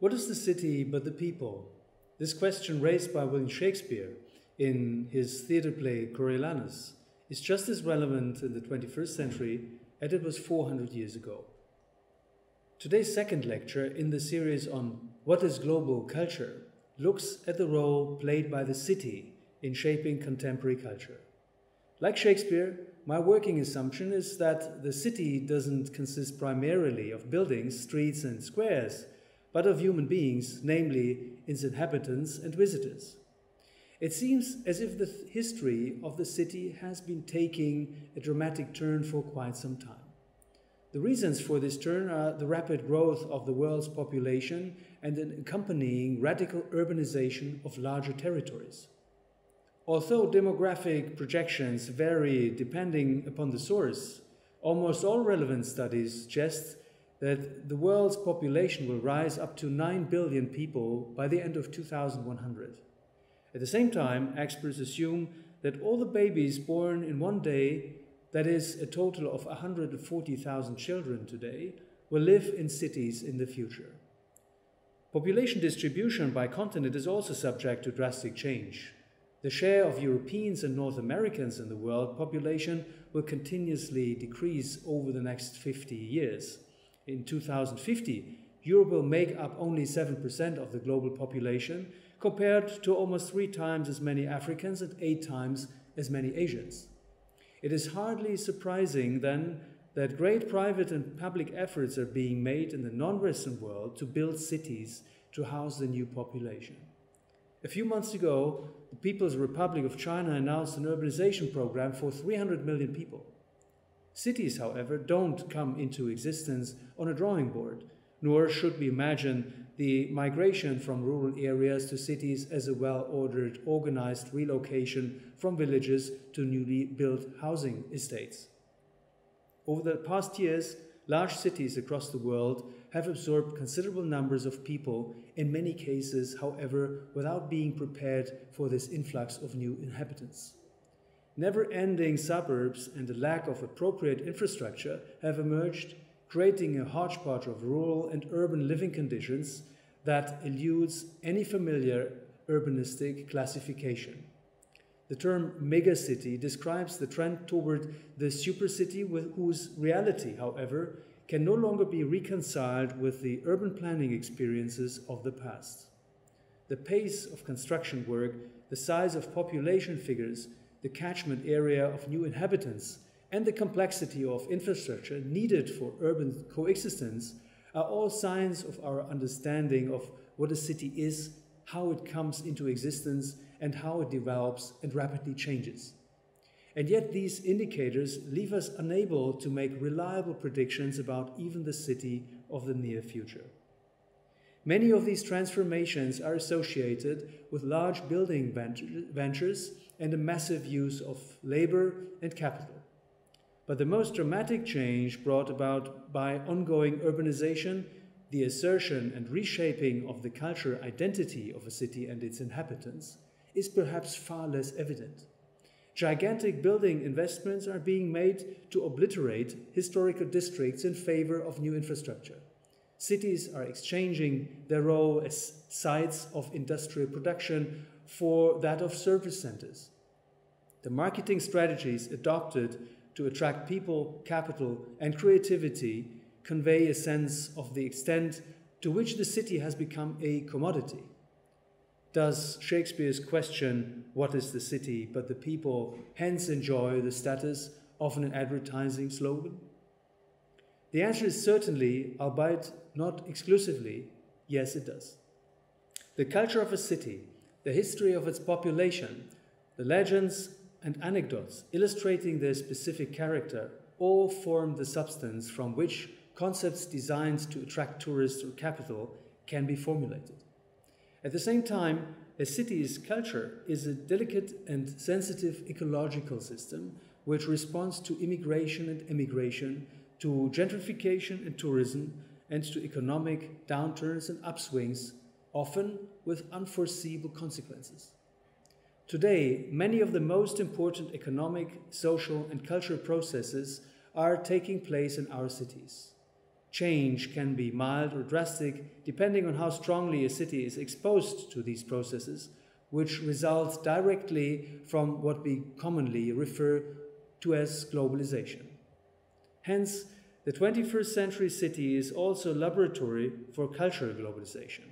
What is the city but the people? This question raised by William Shakespeare in his theatre play Coriolanus is just as relevant in the 21st century as it was 400 years ago. Today's second lecture in the series on what is global culture looks at the role played by the city in shaping contemporary culture. Like Shakespeare, my working assumption is that the city doesn't consist primarily of buildings, streets and squares, but of human beings, namely its inhabitants and visitors. It seems as if the history of the city has been taking a dramatic turn for quite some time. The reasons for this turn are the rapid growth of the world's population and an accompanying radical urbanization of larger territories. Although demographic projections vary depending upon the source, almost all relevant studies suggest that the world's population will rise up to 9 billion people by the end of 2100. At the same time, experts assume that all the babies born in one day, that is a total of 140,000 children today, will live in cities in the future. Population distribution by continent is also subject to drastic change. The share of Europeans and North Americans in the world population will continuously decrease over the next 50 years. In 2050, Europe will make up only 7% of the global population, compared to almost 3 times as many Africans and 8 times as many Asians. It is hardly surprising, then, that great private and public efforts are being made in the non-Western world to build cities to house the new population. A few months ago, the People's Republic of China announced an urbanization program for 300 million people. Cities, however, don't come into existence on a drawing board, nor should we imagine the migration from rural areas to cities as a well-ordered, organized relocation from villages to newly built housing estates. Over the past years, large cities across the world have absorbed considerable numbers of people, in many cases, however, without being prepared for this influx of new inhabitants. Never-ending suburbs and a lack of appropriate infrastructure have emerged, creating a hodgepodge of rural and urban living conditions that eludes any familiar urbanistic classification. The term megacity describes the trend toward the supercity whose reality, however, can no longer be reconciled with the urban planning experiences of the past. The pace of construction work, the size of population figures, the catchment area of new inhabitants, and the complexity of infrastructure needed for urban coexistence are all signs of our understanding of what a city is, how it comes into existence, and how it develops and rapidly changes. And yet these indicators leave us unable to make reliable predictions about even the city of the near future. Many of these transformations are associated with large building ventures and a massive use of labor and capital. But the most dramatic change brought about by ongoing urbanization, the assertion and reshaping of the cultural identity of a city and its inhabitants, is perhaps far less evident. Gigantic building investments are being made to obliterate historical districts in favor of new infrastructure. Cities are exchanging their role as sites of industrial production for that of service centers. The marketing strategies adopted to attract people, capital, and creativity convey a sense of the extent to which the city has become a commodity. Does Shakespeare's question, "What is the city but the people," hence enjoy the status of an advertising slogan? The answer is certainly, albeit not exclusively, yes, it does. The culture of a city, the history of its population, the legends and anecdotes illustrating their specific character all form the substance from which concepts designed to attract tourists or capital can be formulated. At the same time, a city's culture is a delicate and sensitive ecological system which responds to immigration and emigration, to gentrification and tourism, and to economic downturns and upswings, often with unforeseeable consequences. Today, many of the most important economic, social, and cultural processes are taking place in our cities. Change can be mild or drastic depending on how strongly a city is exposed to these processes, which result directly from what we commonly refer to as globalization. Hence, the 21st century city is also a laboratory for cultural globalization.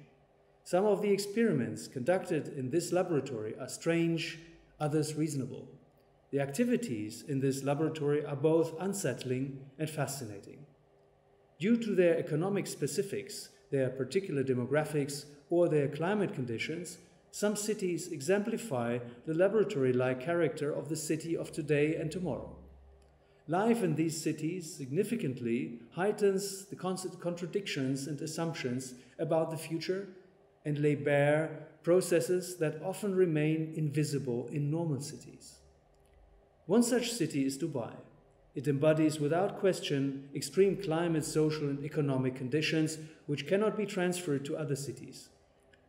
Some of the experiments conducted in this laboratory are strange, others reasonable. The activities in this laboratory are both unsettling and fascinating. Due to their economic specifics, their particular demographics, or their climate conditions, some cities exemplify the laboratory-like character of the city of today and tomorrow. Life in these cities significantly heightens the contradictions and assumptions about the future and lay bare processes that often remain invisible in normal cities. One such city is Dubai. It embodies without question extreme climate, social and economic conditions which cannot be transferred to other cities.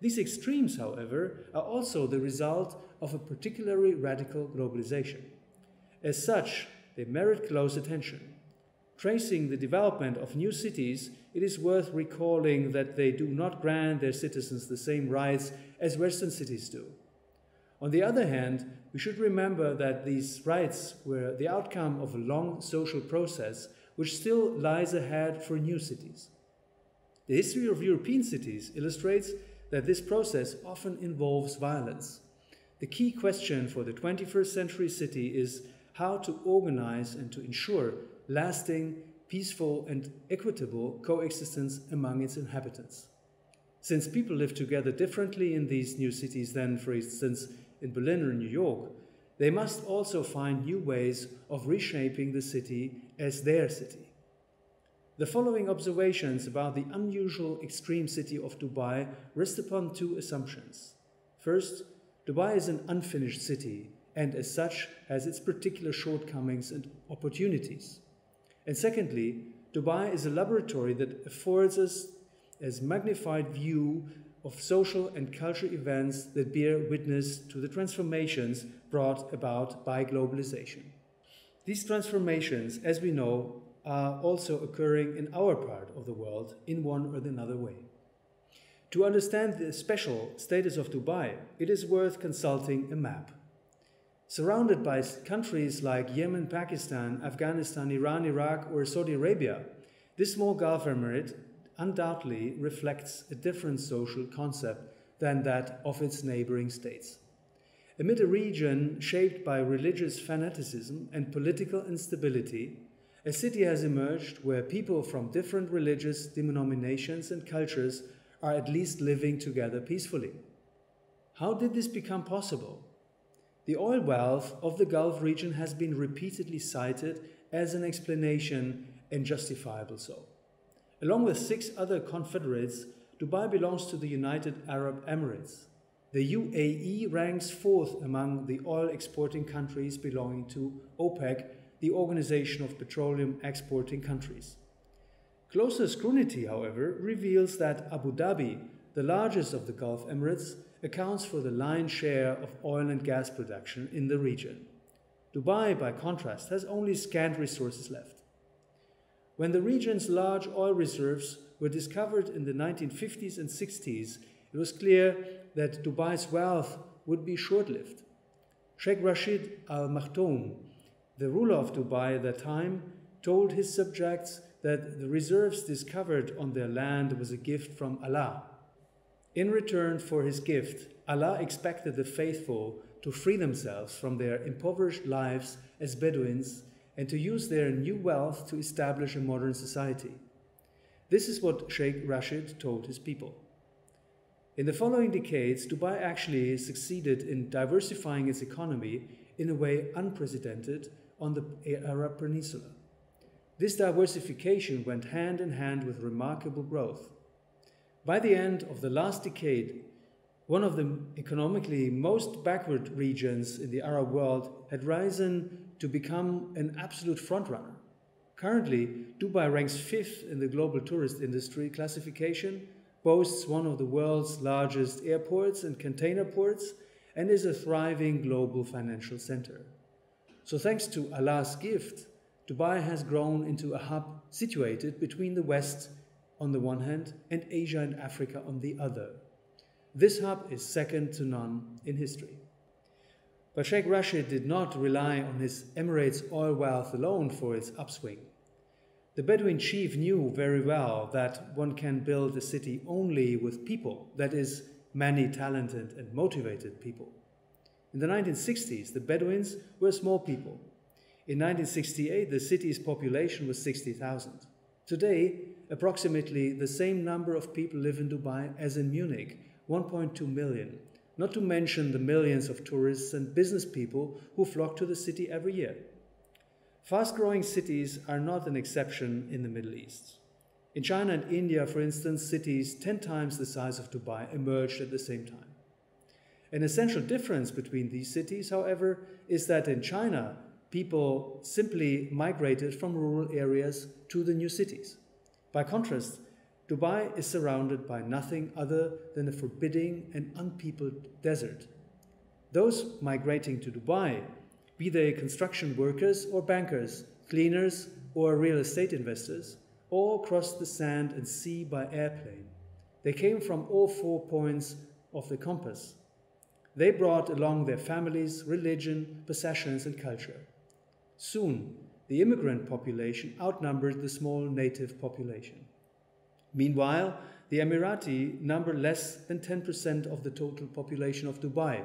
These extremes, however, are also the result of a particularly radical globalization. As such, they merit close attention. Tracing the development of new cities, it is worth recalling that they do not grant their citizens the same rights as Western cities do. On the other hand, we should remember that these rights were the outcome of a long social process which still lies ahead for new cities. The history of European cities illustrates that this process often involves violence. The key question for the 21st century city is how to organize and to ensure lasting, peaceful and equitable coexistence among its inhabitants. Since people live together differently in these new cities than, for instance, in Berlin or New York, they must also find new ways of reshaping the city as their city. The following observations about the unusual extreme city of Dubai rest upon two assumptions. First, Dubai is an unfinished city and as such has its particular shortcomings and opportunities. And secondly, Dubai is a laboratory that affords us a magnified view of social and cultural events that bear witness to the transformations brought about by globalization. These transformations, as we know, are also occurring in our part of the world in one or another way. To understand the special status of Dubai, it is worth consulting a map. Surrounded by countries like Yemen, Pakistan, Afghanistan, Iran, Iraq, or Saudi Arabia, this small Gulf Emirate undoubtedly reflects a different social concept than that of its neighboring states. Amid a region shaped by religious fanaticism and political instability, a city has emerged where people from different religious denominations and cultures are at least living together peacefully. How did this become possible? The oil wealth of the Gulf region has been repeatedly cited as an explanation, and justifiable so. Along with 6 other confederates, Dubai belongs to the United Arab Emirates. The UAE ranks 4th among the oil-exporting countries belonging to OPEC, the Organization of Petroleum Exporting Countries. Closer scrutiny, however, reveals that Abu Dhabi, the largest of the Gulf Emirates, accounts for the lion's share of oil and gas production in the region. Dubai, by contrast, has only scant resources left. When the region's large oil reserves were discovered in the 1950s and 60s, it was clear that Dubai's wealth would be short-lived. Sheikh Rashid Al Maktoum, the ruler of Dubai at that time, told his subjects that the reserves discovered on their land was a gift from Allah. In return for his gift, Allah expected the faithful to free themselves from their impoverished lives as Bedouins and to use their new wealth to establish a modern society. This is what Sheikh Rashid told his people. In the following decades, Dubai actually succeeded in diversifying its economy in a way unprecedented on the Arab Peninsula. This diversification went hand in hand with remarkable growth. By the end of the last decade, one of the economically most backward regions in the Arab world had risen to become an absolute frontrunner. Currently, Dubai ranks 5th in the global tourist industry classification, boasts one of the world's largest airports and container ports, and is a thriving global financial center. So thanks to Allah's gift, Dubai has grown into a hub situated between the West on the one hand and Asia and Africa on the other. This hub is second to none in history. But Sheikh Rashid did not rely on his Emirates oil wealth alone for its upswing. The Bedouin chief knew very well that one can build a city only with people, that is, many talented and motivated people. In the 1960s, the Bedouins were small people. In 1968, the city's population was 60,000. Today, approximately the same number of people live in Dubai as in Munich, 1.2 million, not to mention the millions of tourists and business people who flock to the city every year. Fast-growing cities are not an exception in the Middle East. In China and India, for instance, cities 10 times the size of Dubai emerged at the same time. An essential difference between these cities, however, is that in China, people simply migrated from rural areas to the new cities. By contrast, Dubai is surrounded by nothing other than a forbidding and unpeopled desert. Those migrating to Dubai, be they construction workers or bankers, cleaners or real estate investors, all crossed the sand and sea by airplane. They came from all 4 points of the compass. They brought along their families, religion, possessions, and culture. Soon, the immigrant population outnumbered the small native population. Meanwhile, the Emirati number less than 10% of the total population of Dubai,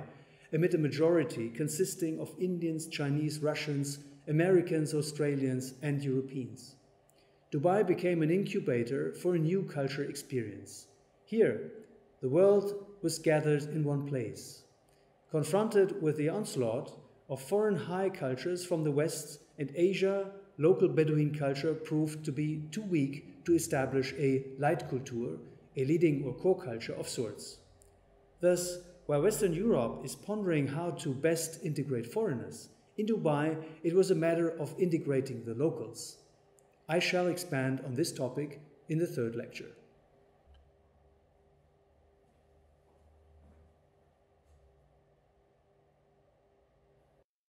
amid a majority consisting of Indians, Chinese, Russians, Americans, Australians, and Europeans. Dubai became an incubator for a new culture experience. Here, the world was gathered in one place. Confronted with the onslaught of foreign high cultures from the West and Asia, local Bedouin culture proved to be too weak to establish a Leitkultur, a leading or core culture of sorts. Thus, while Western Europe is pondering how to best integrate foreigners, in Dubai it was a matter of integrating the locals. I shall expand on this topic in the third lecture.